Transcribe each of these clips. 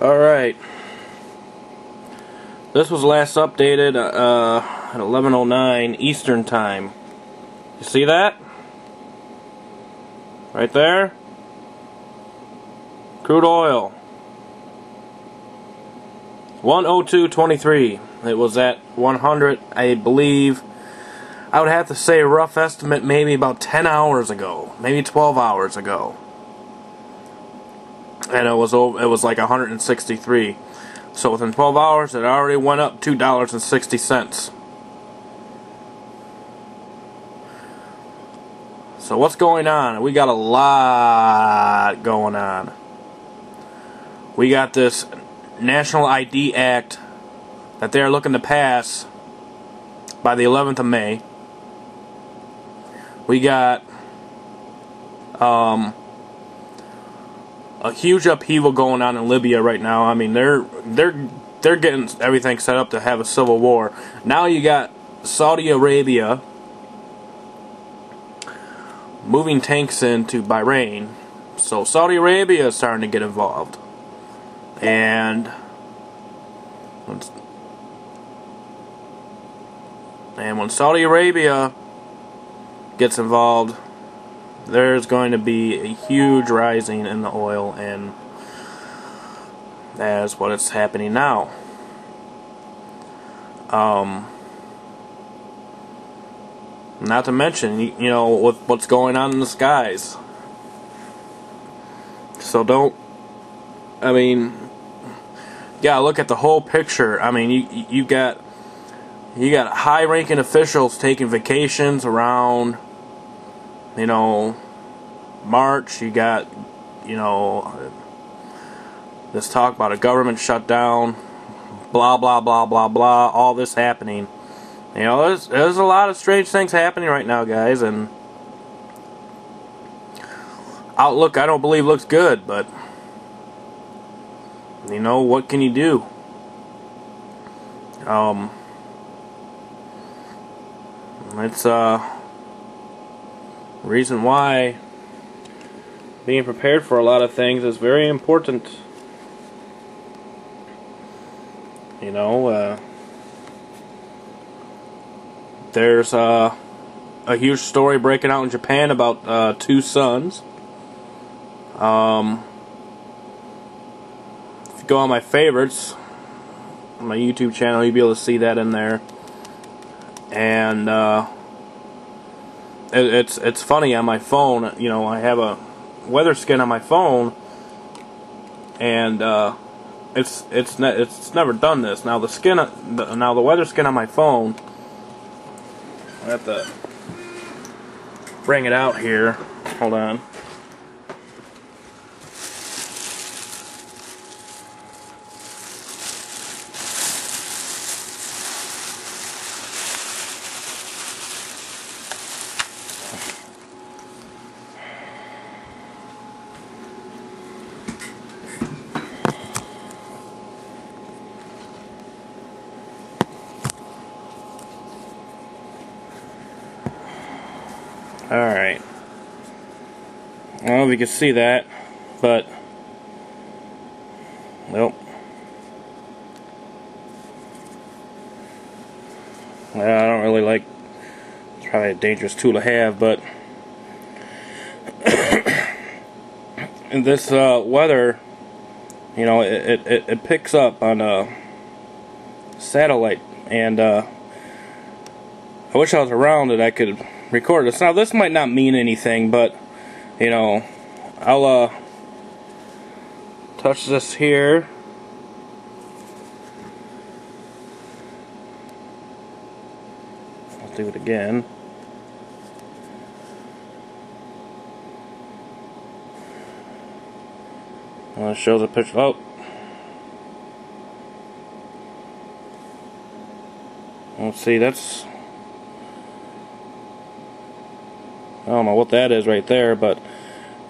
Alright. This was last updated at 11:09 Eastern Time. You see that? Right there? Crude oil. 102.23. It was at 100, I believe. I would have to say a rough estimate maybe about 10 hours ago. Maybe 12 hours ago. And it was like 163. So within 12 hours it already went up $2.60. So what's going on? We got a lot going on. We got this National ID Act that they're looking to pass by the 11th of May. We got a huge upheaval going on in Libya right now. I mean, they're getting everything set up to have a civil war. Now you got Saudi Arabia moving tanks into Bahrain. So Saudi Arabia is starting to get involved. And when Saudi Arabia gets involved, there's going to be a huge rising in the oil, and that's what is happening now. Not to mention, you know, with what's going on in the skies. So I mean, you gotta look at the whole picture. I mean, you got high-ranking officials taking vacations around, you know, March. You got, you know, this talk about a government shutdown, blah blah blah blah blah, all this happening. You know, there's a lot of strange things happening right now, guys, and outlook I don't believe looks good, but you know, what can you do? It's reason why being prepared for a lot of things is very important. You know, there's a huge story breaking out in Japan about two sons. If you go on my favorites, on my YouTube channel, you'll be able to see that in there. And it's funny, on my phone, you know, I have a weather skin on my phone, and it's never done this. Now the weather skin on my phone, I have to bring it out here. Hold on. Alright. I don't know if you can see that, but nope. I don't really like, it's probably a dangerous tool to have, but in this weather, you know, it picks up on a satellite, and I wish I was around that I could record this. Now this might not mean anything, but you know, I'll touch this here. I'll do it again. It shows a picture. Oh, let's see, that's, I don't know what that is right there, but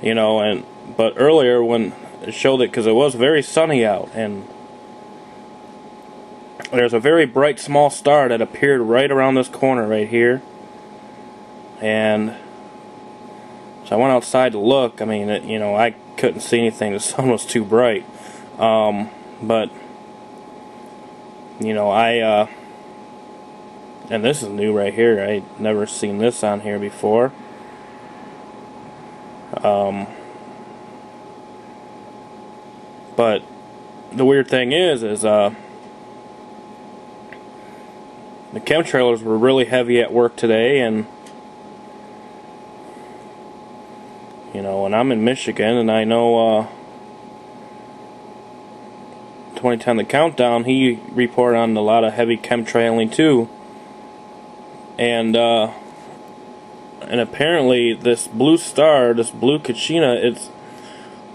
you know, but earlier when it showed it, because it was very sunny out, and there's a very bright small star that appeared right around this corner right here, and so I went outside to look. I mean, you know, I couldn't see anything. The sun was too bright. But you know, and this is new right here. I never seen this on here before. But the weird thing is the chemtrailers were really heavy at work today, and you know, and I'm in Michigan, and I know 2010 The Countdown, he reported on a lot of heavy chemtrailing too, and apparently this blue star, this blue Kachina, it's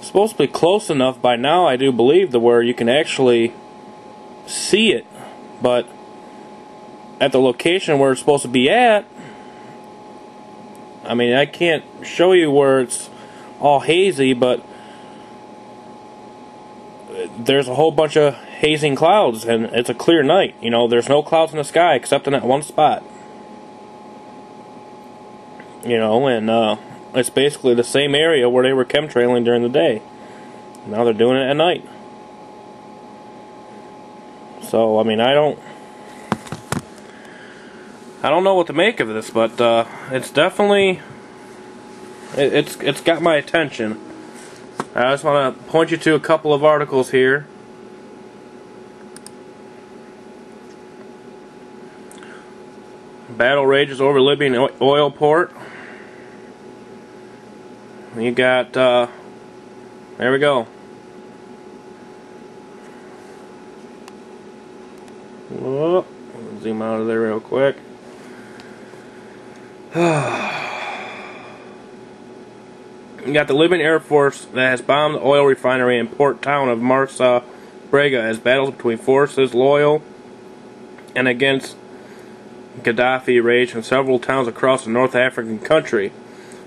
supposed to be close enough by now, I do believe, to where you can actually see it, but at the location where it's supposed to be at, I mean, I can't show you where it's all hazy, but there's a whole bunch of hazing clouds, and it's a clear night. You know, there's no clouds in the sky except in that one spot. You know, and it's basically the same area where they were chemtrailing during the day. Now they're doing it at night. So, I mean, I don't know what to make of this, but it's definitely it's got my attention. I just want to point you to a couple of articles here. Battle rages over Libyan oil port. You got, there we go. Whoa, zoom out of there real quick. You got the Libyan Air Force that has bombed the oil refinery in port town of Marsa Brega as battles between forces loyal and against Gaddafi rage in several towns across the North African country.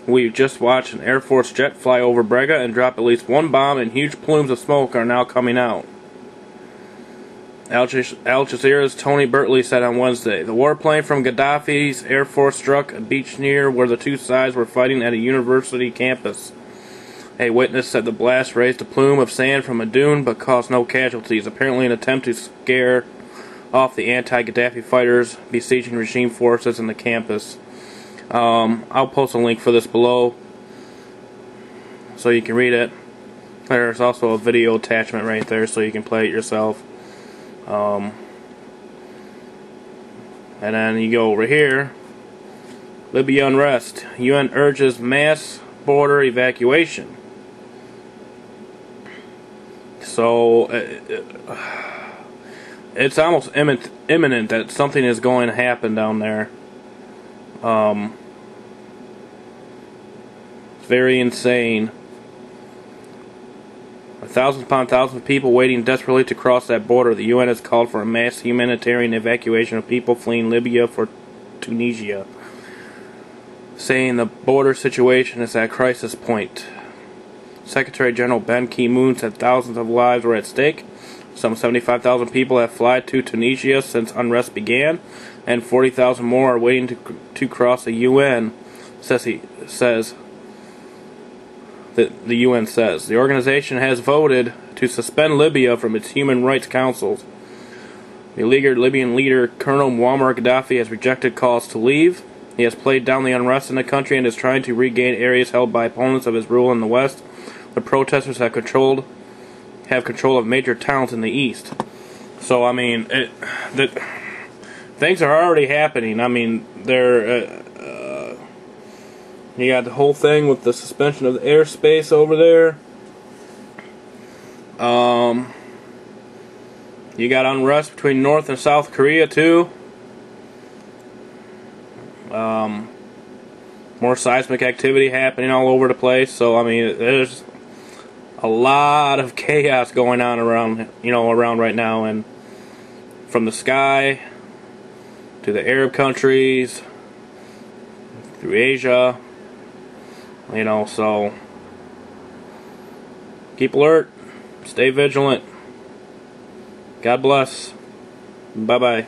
We just watched an Air Force jet fly over Brega and drop at least one bomb, and huge plumes of smoke are now coming out. Al Jazeera's Tony Bertley said on Wednesday, the warplane from Gaddafi's Air Force struck a beach near where the two sides were fighting at a university campus. A witness said the blast raised a plume of sand from a dune but caused no casualties, apparently an attempt to scare off the anti-Gaddafi fighters besieging regime forces in the campus. I'll post a link for this below so you can read it. There's also a video attachment right there so you can play it yourself. And then you go over here. Libya Unrest. UN urges mass border evacuation. So it's almost imminent that something is going to happen down there. It's very insane. Thousands upon thousands of people waiting desperately to cross that border. The UN has called for a mass humanitarian evacuation of people fleeing Libya for Tunisia, saying the border situation is at crisis point. Secretary General Ban Ki-moon said thousands of lives were at stake. Some 75,000 people have fled to Tunisia since unrest began, and 40,000 more are waiting to cross the UN, the UN says. The organization has voted to suspend Libya from its human rights councils. The Libyan leader, Colonel Muammar Gaddafi, has rejected calls to leave. He has played down the unrest in the country and is trying to regain areas held by opponents of his rule in the west. The protesters have control of major towns in the east. So, I mean, things are already happening. I mean, you got the whole thing with the suspension of the airspace over there. You got unrest between North and South Korea too. More seismic activity happening all over the place. So I mean, there's a lot of chaos going on around right now, and from the sky to the Arab countries through Asia. So keep alert, stay vigilant. God bless. Bye-bye.